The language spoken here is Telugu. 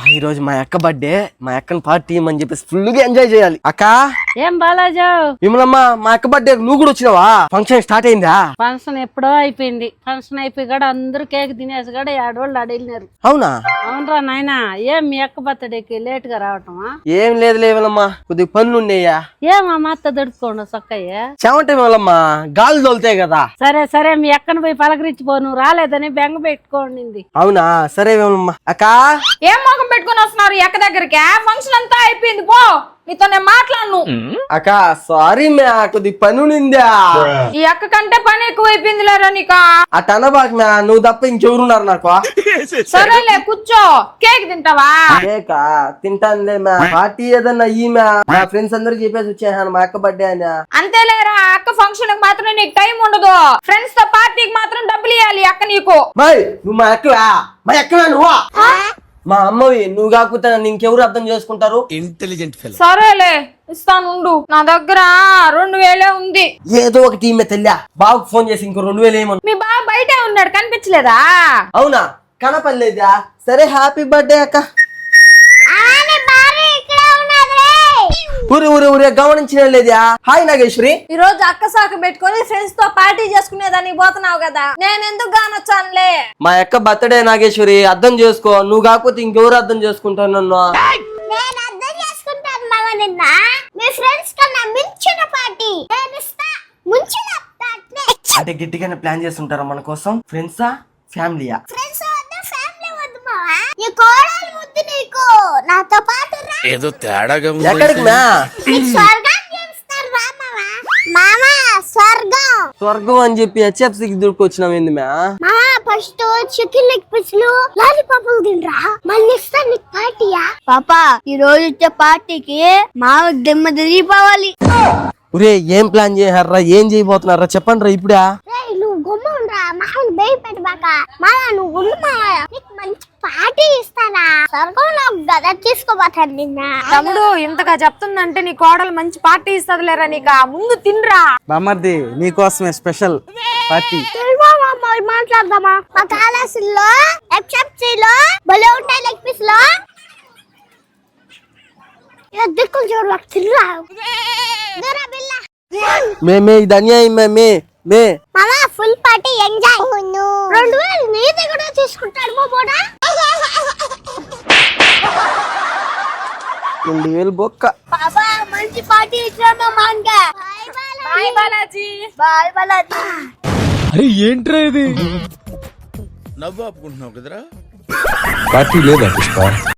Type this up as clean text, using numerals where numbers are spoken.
ఈ రోజు మా అక్క బర్త్డే, మా అక్కని పార్టీ అని చెప్పేసి ఫుల్ గా ఎంజాయ్ చేయాలి. అక్క ఏం బాలాజీ, విమలమ్మ, మా అక్క బర్త్డే నువ్వు కూడా వచ్చినావా? ఫంక్షన్ స్టార్ట్ అయిందా? ఫంక్షన్ ఎప్పుడో అయిపోయింది. ఫంక్షన్ అయిపోయి కూడా అందరూ కేక్ తినేసి కూడా ఏడోళ్ళు అడిగినారు. అవునా? అవునరా నాయనా. ఏం మీ అక్క బర్త్డేకి లేట్ గా రావటమా? ఏం లేదు విమలమ్మ, కొద్దిగా పనులు ఉన్నాయా. ఏమా మా అత్త దొడుకోండు సక్కయ్య. చెమంటే విమలమ్మ, గాలి తోలుతాయి కదా. సరే సరే, మీ అక్కను పోయి పలకరించిపో. నువ్వు రాలేదని బెంగ పెట్టుకోండి. అవునా? సరే విమలమ్మ. అక్క ఏం మొఖం పెట్టుకుని వస్తున్నారు ఎక్క దగ్గరికి? ఫంక్షన్ అంతా అయిపోయింది, పో. నీతో నేను మాట్లాడను. అక్క సారీ మ్యా, కొద్దిగా పని ఉండిందా. ఈ అక్క కంటే పని ఎక్కువ అయిపోయింది లేరా నీకా? అట్ట అనబాక్ మ్యా, నువ్వు తప్ప ఇంకెవరున్నారు నాకు. సరేలే కూర్చో. కేక్ తింటావా? కేకా తింటానులే మ్యా. పార్టీ ఏదన్నా ఈ మ్యా, మా ఫ్రెండ్స్ అందరికి చెప్పేసి వచ్చేసాను మా అక్క బర్త్డే అని. అంతేలేరా, అక్క ఫంక్షన్ కి మాత్రం నీకు టైం ఉండదు. ఫ్రెండ్స్ తో పార్టీకి మాత్రం డబ్బులు ఇవ్వాలి అక్క నీకు. మై నువ్వు మా అక్కవా? మా అక్కవా నువ్వా? మా అమ్మవి. నువ్వు కాకపోతే నన్ను ఇంకెవరు అర్థం చేసుకుంటారు? Intelligent fellow. సరేలే ఇస్తాను ఉండు. నా దగ్గర 2000 ఉంది. ఏదో ఒకటి ఈమె తెల్లా. బాబుకి ఫోన్ చేసి ఇంకో 2000 ఏమన్నా. మీ బాబు బయటే ఉన్నాడు, కనిపించలేదా? అవునా? కనపడలేదా? సరే హ్యాపీ బర్త్డే అక్క. ఊరే ఊరే ఊరే గమనించిన లేదా? హాయ్ నాగేశ్వరి. ఈ రోజు అక్క సాకు పెట్టుకొని ఫ్రెండ్స్ తో పార్టీ చేసుకునేదానికి పోతున్నావు కదా, నేను ఎందుకు గానొచ్చానులే. మా అక్క బర్త్డే నాగేశ్వరి, అర్థం చేసుకో. నువ్వు కాకపోతే ఇంకెవరు అర్థం చేసుకుంటాను నన్ను? నేను అర్థం చేసుకుంటాను మామ. నిన్న మీ ఫ్రెండ్స్ కన్నా మించిన పార్టీ నేను ఇస్తా. ముంచిన అంటే గట్టిగానే ప్లాన్ చేస్తుంటారా మన కోసం? ఫ్రెండ్సా ఫ్యామిలీయా? ఫ్రెండ్స్ వద్దు, ఫ్యామిలీ వద్దు మామ. ఈ కోడలు వద్దు నీకు. నాతో పాటు రా. ఏదో తేడాగా ఉంది. ఎక్కడికి మ్యా? నీకు స్వర్గం చూపిస్తారు రా మామ. మామ స్వర్గం. స్వర్గం అని చెప్పి హెచ్ఎఫ్సీకి దొరికొచ్చినాం ఏంది మ్యా? మామ ఫస్ట్ చికెన్ లెగ్ పీసులు లాలీపాపులు తినరా, మళ్ళీ ఇస్తా నీకు పార్టీయా. పాపా ఈ రోజు వచ్చే పార్టీకి మామ దిమ్మ తిరిగిపోవాలి. ఒరే ఏం ప్లాన్ చేయారా? ఏం చేయబోతున్నారా? చెప్పండి రా ఇప్పుడా. నువ్వు గుమ్మ ఉండరా, మామని భయపెట్టబాక. మామ నువ్వు ఉండు మామ, నీకు మంచి పార్టీ ఇస్తానా. స్వర్గంలో గద తీసుకోబోతాను నిన్న. తమ్ముడు ఇంతగా చెప్తుందంటే నీ కోడలు మంచి పార్టీ ఇస్తదిలేరా నీకా. ముందు తినరా. బామర్ది నీకోసమే స్పెషల్ పార్టీ. మాట్లాడదామా? మా కాలేజీలో ఎఫ్ఎఫ్సీలో భలే ఉంటాయి లెగ్ పీస్ లో. దిక్కులు చూడ తిర్రా. మేమే ఇది అన్యాయం మే. మామా ఫుల్ పార్టీ ఎంజాయ్. 2000 నీది కూడా తీసుకుంటాడు మా బోడా. 2000 బొక్క. పాపా మంచి పార్టీ ఇచ్చాము మాంగా. బాయ్ బాలాజీ. బాయ్ బాలాజీ. అరే ఏంట్రా ఇది? నవ్వు ఆపుకుంటున్నావు కదరా? పార్టీ లేదా పుష్ప?